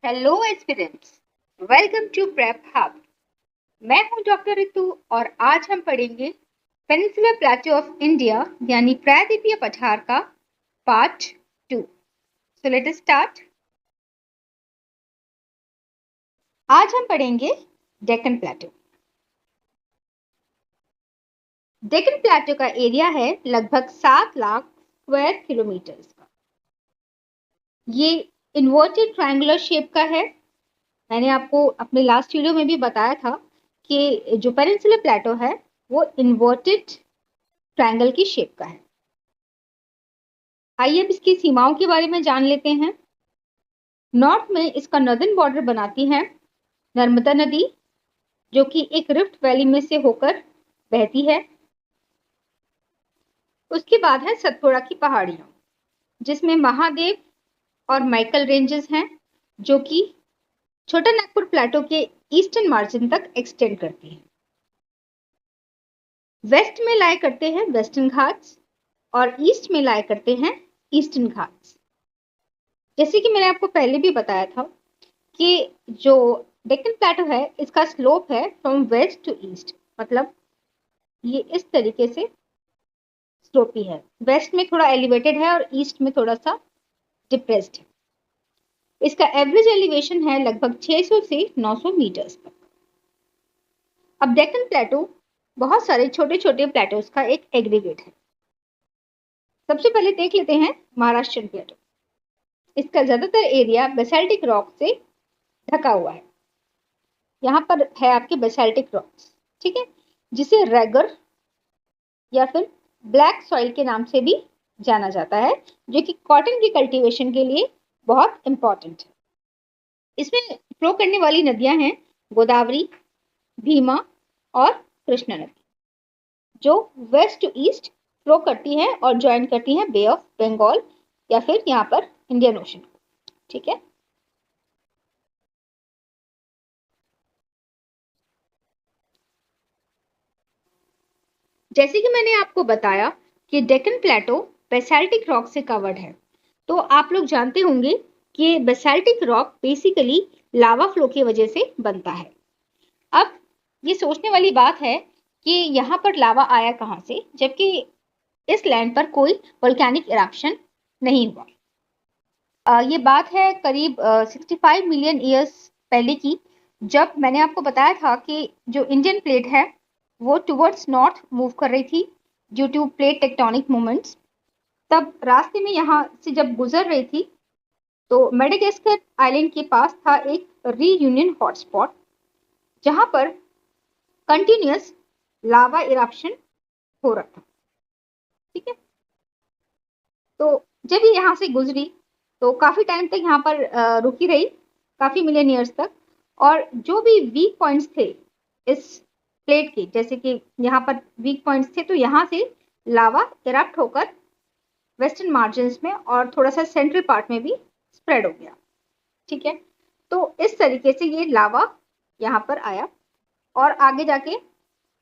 Hello aspirants, welcome to prep hub. मैं हूं doctor Ritu और आज हम पढ़ेंगे पेनिनसुलर प्लेटो ऑफ इंडिया यानी प्रायद्वीपीय पठार का part 2। So let us start. आज हम पढ़ेंगे डेक्कन प्लेटो। डेक्कन प्लेटो का एरिया है लगभग 7 लाख स्क्वायर किलोमीटर्स का। ये इन्वर्टेड ट्रायंगुलर शेप का है। मैंने आपको अपने लास्ट वीडियो में भी बताया था कि जो पेनिनसुलर प्लेटो है वो इन्वर्टेड ट्रायंगल की शेप का है। आइए अब इसकी सीमाओं के बारे में जान लेते हैं। नॉर्थ में इसका नॉर्दर्न बॉर्डर बनाती है नर्मदा नदी, जो कि एक रिफ्ट वैली में से होकर बहती है। उसके बाद है सतपुड़ा की पहाड़ियां, जिसमें महादेव और माइकल रेंजेस हैं, जो कि छोटा नागपुर प्लेटो के ईस्टर्न मार्जिन तक एक्सटेंड करती हैं। वेस्ट में लाया करते हैं वेस्टर्न घाट्स और ईस्ट में लाया करते हैं ईस्टर्न घाट्स। जैसे कि मैंने आपको पहले भी बताया था कि जो डेक्कन प्लेटो है इसका स्लोप है फ्रॉम वेस्ट टू ईस्ट, मतलब ये इस तरीके से स्लोपी है। वेस्ट में थोड़ा एलिवेटेड है और ईस्ट में थोड़ा सा डिप्रेस्ड है। इसका एवरेज एलिवेशन है लगभग 600 से 900 मीटर्स तक। अब डेक्कन प्लेटो बहुत सारे छोटे छोटे प्लेटोज का एक एग्रीगेट है। सबसे पहले देख लेते हैं महाराष्ट्रियन प्लेटो। इसका ज्यादातर एरिया बेसाल्टिक रॉक से ढका हुआ है। यहाँ पर है आपके बेसाल्टिक रॉक्स, ठीक है, जिसे रेगर या फिर ब्लैक सॉइल के नाम से भी जाना जाता है, जो कि कॉटन की कल्टीवेशन के लिए बहुत इंपॉर्टेंट है। इसमें फ्लो करने वाली नदियां हैं गोदावरी, भीमा और कृष्णा नदी, जो वेस्ट टू ईस्ट फ्लो करती है और ज्वाइन करती है बे ऑफ बंगाल या फिर यहाँ पर इंडियन ओशन, ठीक है। जैसे कि मैंने आपको बताया कि डेक्कन प्लेटो बेसाल्टिक रॉक से कवर्ड है, तो आप लोग जानते होंगे कि basaltic rock basically lava flow की वजह से बनता है। अब ये सोचने वाली बात है कि यहाँ पर लावा आया कहाँ से, जबकि इस लैंड पर कोई वोल्केनिक इरप्शन नहीं हुआ। ये बात है करीब 65 मिलियन ईयर्स पहले की, जब मैंने आपको बताया था कि जो इंडियन प्लेट है वो टुवर्ड्स नॉर्थ मूव कर रही थी due to plate tectonic movements. तब रास्ते में यहाँ से जब गुजर रही थी तो मेडागास्कर आइलैंड के पास था एक रीयूनियन हॉटस्पॉट, जहां पर कंटिन्यूअस लावा इरप्शन हो रहा था, ठीक है। तो जब ये यहाँ से गुजरी तो काफी टाइम तक यहाँ पर रुकी रही, काफी मिलियन ईयर्स तक। और जो भी वीक पॉइंट्स थे इस प्लेट के, जैसे कि यहाँ पर वीक पॉइंट्स थे, तो यहाँ से लावा इरप्ट होकर वेस्टर्न मार्जिन्स में और थोड़ा सा सेंट्रल पार्ट में भी स्प्रेड हो गया, ठीक है। तो इस तरीके से ये लावा यहाँ पर आया और आगे जाके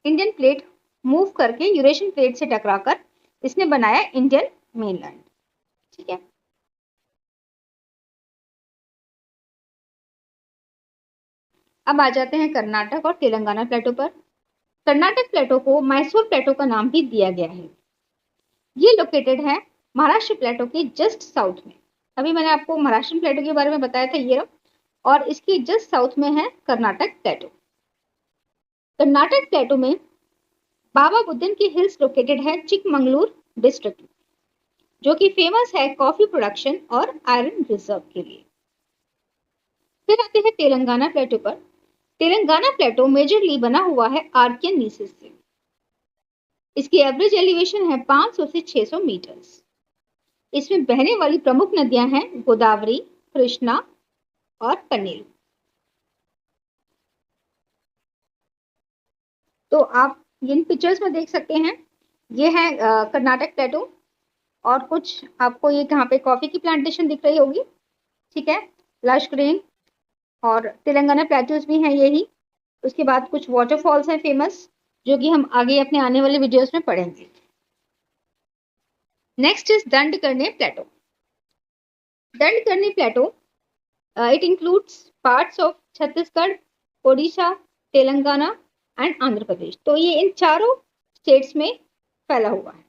इंडियन प्लेट मूव करके यूरेशियन प्लेट से टकराकर इसने बनाया इंडियन मेनलैंड, ठीक है। अब आ जाते हैं कर्नाटक और तेलंगाना प्लेटो पर। कर्नाटक प्लेटो को मैसूर प्लेटो का नाम भी दिया गया है। ये लोकेटेड है महाराष्ट्र प्लेटो के जस्ट साउथ में। अभी मैंने आपको महाराष्ट्र प्लेटो के बारे में बताया था, ये और इसके जस्ट साउथ में है कर्नाटक प्लेटो। कर्नाटक प्लेटो में बाबा बुदन की हिल्स लोकेटेड है चिकमंगलूर डिस्ट्रिक्ट, जो कि फेमस है कॉफी प्रोडक्शन और आयरन रिजर्व के लिए। फिर आते हैं तेलंगाना प्लेटो पर। तेलंगाना प्लेटो मेजरली बना हुआ है आर्कियन नीसेस से। इसकी एवरेज एलिवेशन है 500 से 600 मीटर्स। इसमें बहने वाली प्रमुख नदियां हैं गोदावरी, कृष्णा और कनेल। तो आप इन पिक्चर्स में देख सकते हैं, ये है कर्नाटक प्लेटो और कुछ आपको ये यहाँ पे कॉफी की प्लांटेशन दिख रही होगी, ठीक है, लश ग्रीन। और तेलंगाना प्लेटोज भी हैं यही। उसके बाद कुछ वाटरफॉल्स हैं फेमस, जो कि हम आगे अपने आने वाले वीडियोस में पढ़ेंगे। Next is Dandakarni plateau. Dandakarni plateau It includes parts of Chhattisgarh, Odisha, Telangana and Andhra Pradesh. तो ये इन चारों स्टेट्स में फैला हुआ है।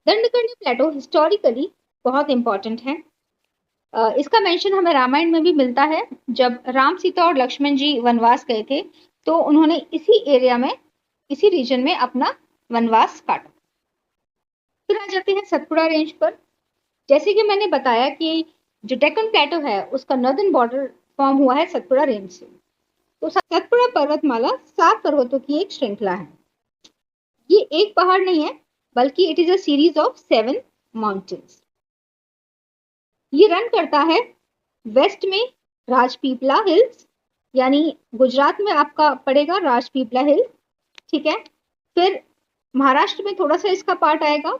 दंडकर्णी प्लेटो हिस्टोरिकली बहुत इंपॉर्टेंट है। इसका मेंशन हमें रामायण में भी मिलता है। जब राम, सीता और लक्ष्मण जी वनवास गए थे तो उन्होंने इसी एरिया में, इसी रीजन में अपना वनवास काटा। फिर आ जाते हैं सतपुड़ा रेंज पर। जैसे कि मैंने बताया कि जो डेक्कन प्लेटो है उसका नॉर्दर्न बॉर्डर फॉर्म हुआ है सतपुड़ा रेंज से। तो सतपुड़ा पर्वतमाला 7 पर्वतों की एक श्रृंखला है। ये एक पहाड़ नहीं है बल्कि it is a series of 7 mountains. ये रन करता है वेस्ट में राजपीपला हिल्स, यानी गुजरात में आपका पड़ेगा राजपीपला हिल, ठीक है। फिर महाराष्ट्र में थोड़ा सा इसका पार्ट आएगा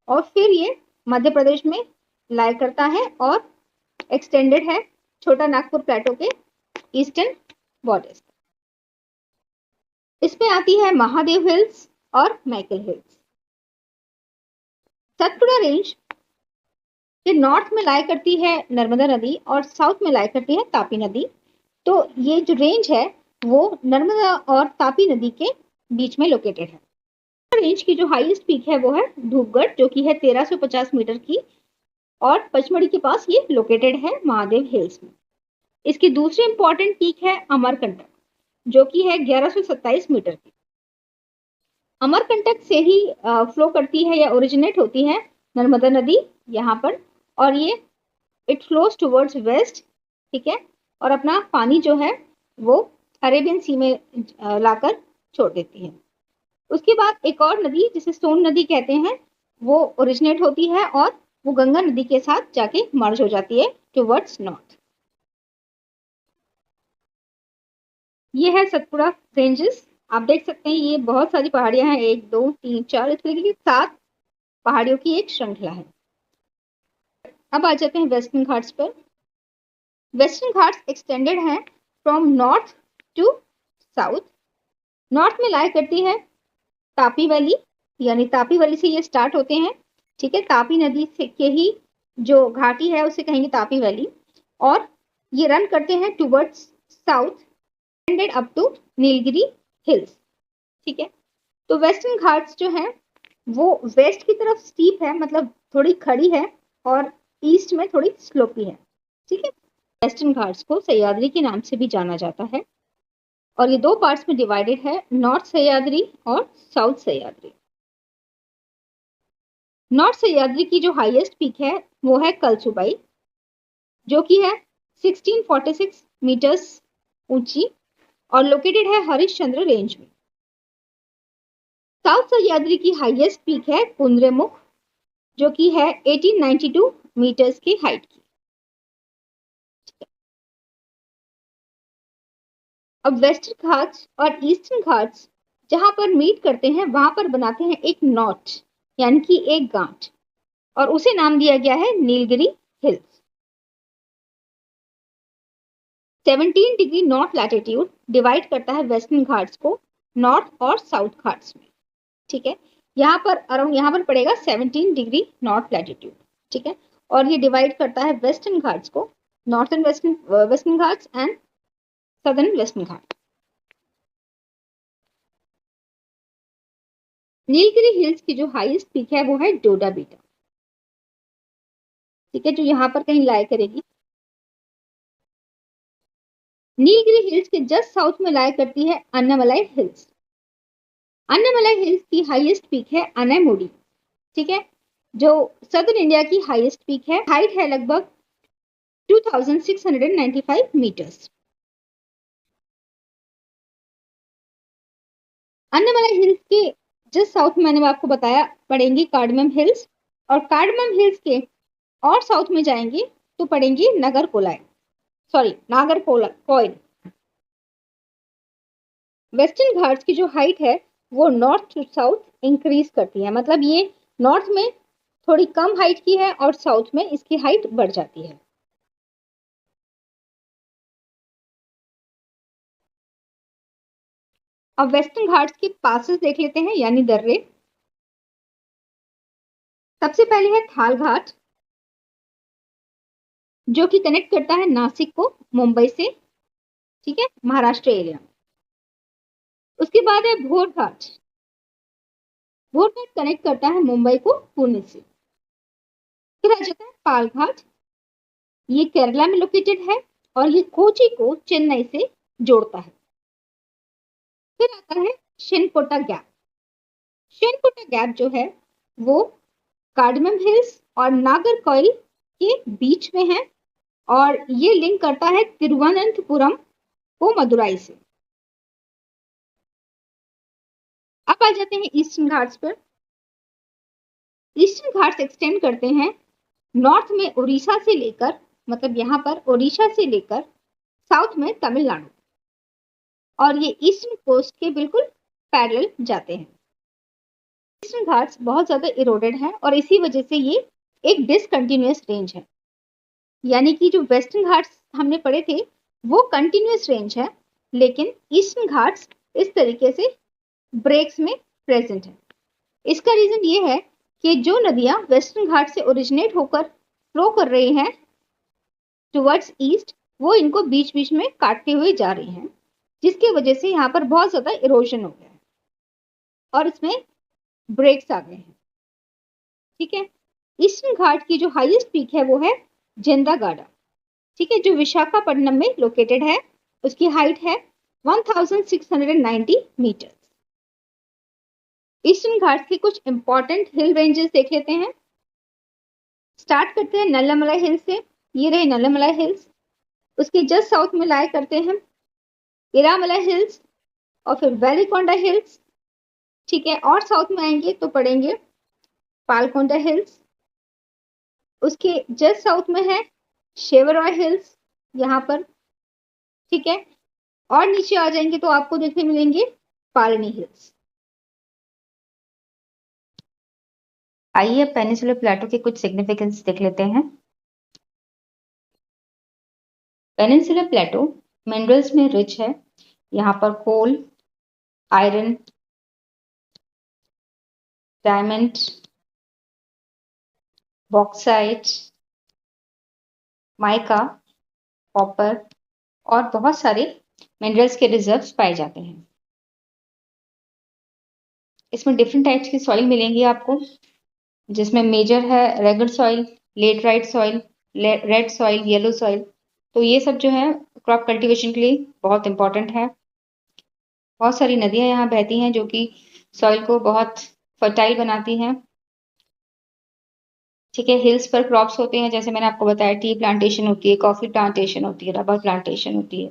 और फिर ये मध्य प्रदेश में लाई करता है और एक्सटेंडेड है छोटा नागपुर प्लेटो के ईस्टर्न बॉर्डर्स। इसमें आती है महादेव हिल्स और मैकल हिल्स। सतपुड़ा रेंज के नॉर्थ में लाई करती है नर्मदा नदी और साउथ में लाई करती है तापी नदी। तो ये जो रेंज है वो नर्मदा और तापी नदी के बीच में लोकेटेड है। रेंज की जो हाईएस्ट पीक है वो है धूपगढ़, जो कि है 1350 मीटर की, और पचमढ़ी के पास ये लोकेटेड है महादेव हिल्स में। इसकी दूसरी इंपॉर्टेंट पीक है अमरकंटक, जो कि है 1127 मीटर की। अमरकंटक से ही फ्लो करती है या ओरिजिनेट होती है नर्मदा नदी यहाँ पर, और ये इट फ्लोज टुवर्ड्स वेस्ट, ठीक है, और अपना पानी जो है वो अरेबियन सी में लाकर छोड़ देती है। उसके बाद एक और नदी जिसे सोन नदी कहते हैं वो ओरिजिनेट होती है और वो गंगा नदी के साथ जाके मर्ज हो जाती है टुवर्ड्स नॉर्थ। ये है सतपुड़ा रेंजेस। आप देख सकते हैं ये बहुत सारी पहाड़ियां हैं, 1 2 3 4, इस तरीके की 7 पहाड़ियों की एक श्रृंखला है। अब आ जाते हैं वेस्टर्न घाट्स पर। वेस्टर्न घाट्स एक्सटेंडेड हैं from north to south. North में लाई करती है तापी वैली, यानी तापी वैली से ये स्टार्ट होते हैं, ठीक है। तापी नदी से के ही जो घाटी है उसे कहेंगे तापी वैली, और ये रन करते हैं towards south ended up to Nilgiri hills, ठीक है। तो वेस्टर्न घाट्स जो है वो वेस्ट की तरफ स्टीप है, मतलब थोड़ी खड़ी है, और ईस्ट में थोड़ी स्लोपी है, ठीक है। वेस्टर्न घाट्स को सह्याद्री के नाम से भी जाना जाता है और ये 2 पार्ट्स में डिवाइडेड है, नॉर्थ सह्याद्री और साउथ सह्याद्री। नॉर्थ सह्याद्री की जो हाईएस्ट पीक है वो है कलसुबाई, जो कि है 1646 मीटर्स ऊंची और लोकेटेड है हरिश्चंद्र रेंज में। साउथ सह्याद्री की हाईएस्ट पीक है कुंद्रेमुख, जो कि है 1892 मीटर्स की हाइट की। अब वेस्टर्न घाट्स और ईस्टर्न घाट्स जहां पर मीट करते हैं वहां पर बनाते हैं एक नॉट, यानी कि एक गांठ, और उसे नाम दिया गया है Nilgiri hills. 17 degree north latitude divide करता है वेस्टर्न घाट्स को नॉर्थ और साउथ घाट्स में, ठीक है। यहाँ पर अराउंड यहाँ पर पड़ेगा 17 डिग्री नॉर्थ लैटिट्यूड, ठीक है। और ये डिवाइड करता है वेस्टर्न घाट्स को northern western Ghats and southern western Ghat. Nilgiri hills की जो हाईएस्ट पीक है वो है डोडा बीटा, ठीक है, जो यहाँ पर कहीं लाई करेगी। नीलगिरी हिल्स के जस्ट साउथ में लाई करती है अन्नामलाई हिल्स। अन्नामलाई हिल्स की हाईएस्ट पीक है अनैमुडी, ठीक है, जो सदर्न इंडिया की हाईएस्ट पीक है। हाइट है लगभग 2695 मीटर्स। अन्नामलाई हिल्स के जस्ट साउथ में मैंने आपको बताया पड़ेंगी कार्डमम हिल्स, और कार्डमम हिल्स के और साउथ में जाएंगे तो पड़ेंगी नागरकोइल। वेस्टर्न घाट्स की जो हाइट है वो नॉर्थ टू साउथ इंक्रीज करती है, मतलब ये नॉर्थ में थोड़ी कम हाइट की है और साउथ में इसकी हाइट बढ़ जाती है। अब वेस्टर्न घाट्स के पासेस देख लेते हैं, यानी दर्रे। सबसे पहले है थाल घाट, जो कि कनेक्ट करता है नासिक को मुंबई से, ठीक है, महाराष्ट्र एरिया। उसके बाद है भोर घाट। भोर घाट कनेक्ट करता है मुंबई को पुणे से। फिर आ जाता है पाल घाट, ये केरला में लोकेटेड है और ये कोची को चेन्नई से जोड़ता है। फिर आता है शेनकोटा गैप। शेनकोटा गैप जो है वो कार्डमम हिल्स और नागरकोइल के बीच में है और ये लिंक करता है तिरुवनंतपुरम को मदुराई से। अब आ जाते हैं ईस्टर्न घाट्स पर। ईस्टर्न घाट्स एक्सटेंड करते हैं नॉर्थ में उड़ीसा से लेकर, मतलब यहाँ पर उड़ीसा से लेकर साउथ में तमिलनाडु, और ये ईस्टर्न कोस्ट के बिल्कुल पैरेलल जाते हैं। ईस्टर्न घाट्स बहुत ज्यादा इरोडेड है और इसी वजह से ये एक डिसकंटिन्यूअस रेंज है, यानी कि जो वेस्टर्न घाट्स हमने पढ़े थे वो कंटिन्यूअस रेंज है, लेकिन ईस्टर्न घाट्स इस तरीके से ब्रेक्स में प्रेजेंट है। इसका रीजन ये है कि जो नदियां वेस्टर्न घाट से ओरिजिनेट होकर फ्लो कर रही हैं टुवर्ड्स ईस्ट, वो इनको बीच बीच में काटते हुए जा रही हैं, जिसकी वजह से यहाँ पर बहुत ज्यादा इरोजन हो गया है और इसमें ब्रेक्स आ गए हैं, ठीक है। ईस्टर्न घाट की जो हाईएस्ट पीक है वो है जेंदागाड़ा, ठीक है, जो विशाखापट्टनम में लोकेटेड है। उसकी हाइट है 1690 मीटर। ईस्टर्न घाट के कुछ इंपॉर्टेंट हिल रेंजेस देख लेते हैं। स्टार्ट करते हैं नल्लामलाई हिल से, ये रहे नल्लामलाई हिल्स। उसके जस्ट साउथ में लाई करते हैं इरामलाई हिल्स और फिर वेलिकोंडा हिल्स, ठीक है। और साउथ में आएंगे तो पड़ेंगे पालकोंडा हिल्स। उसके जस्ट साउथ में है शेवरॉय हिल्स यहाँ पर, ठीक है। और नीचे आ जाएंगे तो आपको देखने मिलेंगे पालनी हिल्स। आइए पेनिनसुलर प्लेटो के कुछ सिग्निफिकेंस देख लेते हैं। पेनिनसुलर प्लेटो मिनरल्स में रिच है। यहाँ पर coal, iron, diamond, bauxite, mica, copper और बहुत सारे मिनरल्स के रिजर्व्स पाए जाते हैं। इसमें डिफरेंट टाइप्स की सॉइल मिलेंगी आपको, जिसमें मेजर है regur soil, laterite soil, red soil, yellow soil. तो ये सब जो है क्रॉप कल्टीवेशन के लिए बहुत इंपॉर्टेंट है। बहुत सारी नदियां यहाँ बहती हैं जो कि सॉइल को बहुत फर्टाइल बनाती हैं, ठीक है। हिल्स पर क्रॉप्स होते हैं, जैसे मैंने आपको बताया टी प्लांटेशन होती है, कॉफी प्लांटेशन होती है, रबर प्लांटेशन होती है।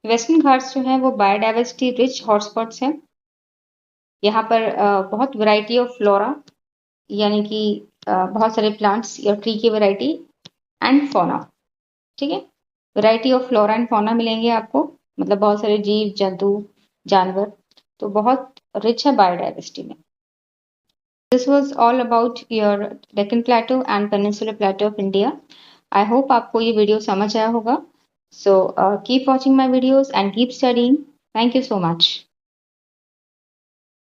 वेस्टर्न घाट्स जो है वो बायोडाइवर्सिटी रिच हॉटस्पॉट्स हैं। यहाँ पर बहुत वैरायटी ऑफ फ्लोरा, यानी कि बहुत सारे प्लांट्स या ट्री की वैरायटी, एंड फौना, ठीक है। Variety of flora and fauna मिलेंगे आपको, मतलब बहुत सारे जीव जंतु जानवर, तो बहुत रिच है बायोडाइवर्सिटी में। This was all about your Deccan Plateau and Peninsular Plateau of India. I hope आपको ये वीडियो समझ आया होगा. So keep watching my videos and keep studying. Thank you so much.